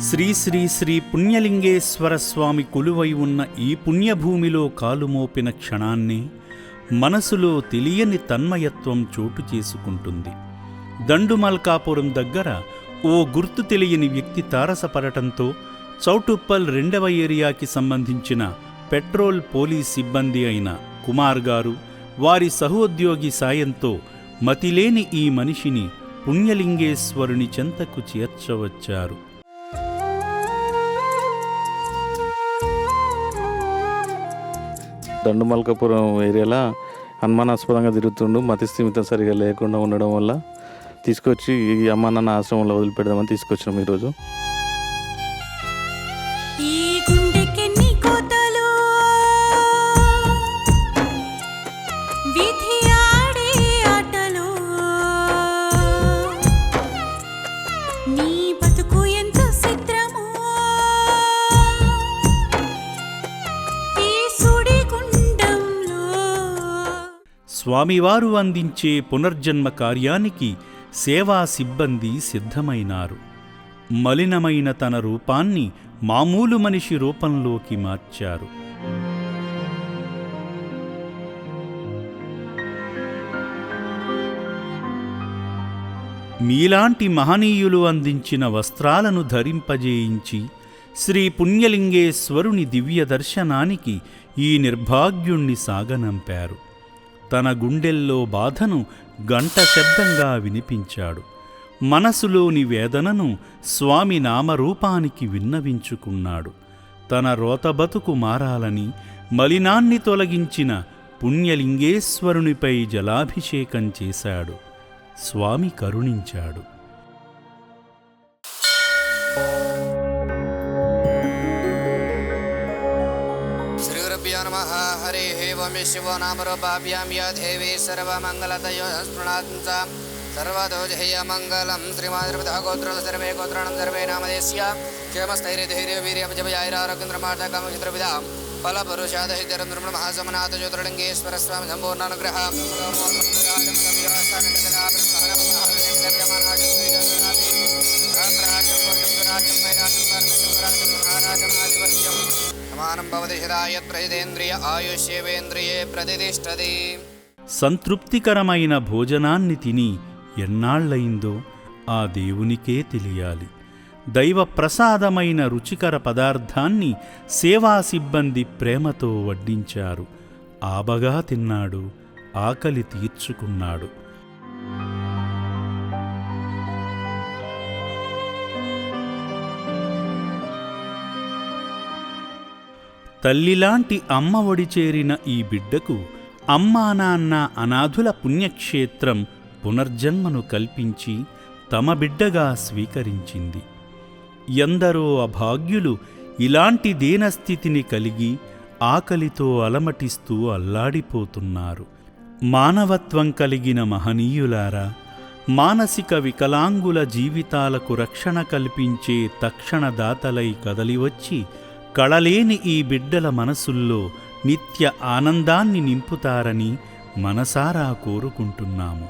శ్రీ శ్రీ శ్రీ పుణ్యలింగేశ్వర స్వామి కొలువై ఉన్న ఈ పుణ్యభూమిలో కాలుమోపిన క్షణాన్ని మనసులో తెలియని తన్మయత్వం చోటు చేసుకుంటుంది. దండుమల్కాపురం దగ్గర ఓ గుర్తు తెలియని వ్యక్తి తారసపడటంతో చౌటుప్పల్ 2వ ఏరియాకి సంబంధించిన పెట్రోల్ పోలీస్ సిబ్బంది అయిన కుమార్ గారు వారి సహోద్యోగి సాయంతో మతిలేని ఈ మనిషిని పుణ్యలింగేశ్వరుని చెంతకు చేర్చవచ్చారు. దండుమల్కాపురం ఏరియాలో అనుమానాస్పదంగా తిరుగుతుండు. మతి స్థిమితం సరిగా లేకుండా ఉండడం వల్ల తీసుకొచ్చి ఈ అమ్మ నాన్న ఆశ్రమంలో వదిలిపెడదామని తీసుకొచ్చినాం ఈరోజు. స్వామివారు అందించే పునర్జన్మ కార్యానికి సేవా సిబ్బంది సిద్ధమైనారు. మలినమైన తన రూపాన్ని మామూలు మనిషి రూపంలోకి మార్చారు. మీలాంటి మహనీయులు అందించిన వస్త్రాలను ధరింపజేయించి శ్రీ పుణ్యలింగేశ్వరుని దివ్య దర్శనానికి ఈ నిర్భాగ్యుణ్ణి సాగనంపారు. తన గుండెల్లో బాధను గంట శబ్దంగా వినిపించాడు. మనసులోని వేదనను స్వామి నామరూపానికి విన్నవించుకున్నాడు. తన రోతబతుకు మారాలని మలినాన్ని తొలగించిన పుణ్యలింగేశ్వరునిపై జలాభిషేకం చేశాడు. స్వామి కరుణించాడు. हरे ओं शिवो नाम रूपाभ्यां या देवी सर्वमंगलतयो स्मृणात् सर्वदोजयमंगलम श्रीमाद्रविदगोत्र सर्वे गोत्राणां सर्वे नामदेस्य क्षेमस्थैर्यधैर्य वीर्यजयारोग्यन्द्रमार्धकामचित्रविदां फलपुरुषादहितरन्द्रमहासमनाथ ज्योतिर्लिंगेश्वर स्वामी सम्पूर्णानुग्रह సంతృప్తికరమైన భోజనాన్ని తిని ఎన్నాళ్లయిందో ఆ దేవునికే తెలియాలి. దైవ ప్రసాదమైన రుచికర పదార్థాన్ని సేవా సిబ్బంది ప్రేమతో వడ్డించారు. ఆబగా తిన్నాడు, ఆకలి తీర్చుకున్నాడు. తల్లిలాంటి అమ్మ ఒడి చేరిన ఈ బిడ్డకు అమ్మా నాన్న అనాథుల పుణ్యక్షేత్రం పునర్జన్మను కల్పించి తమ బిడ్డగా స్వీకరించింది. ఎందరో అభాగ్యులు ఇలాంటి దీనస్థితిని కలిగి ఆకలితో అలమటిస్తూ అల్లాడిపోతున్నారు. మానవత్వం కలిగిన మహనీయులారా, మానసిక వికలాంగుల జీవితాలకు రక్షణ కల్పించే తక్షణదాతలై కదలివచ్చి కళలేని ఈ బిడ్డల మనసుల్లో నిత్య ఆనందాన్ని నింపుతారని మనసారా కోరుకుంటున్నాము.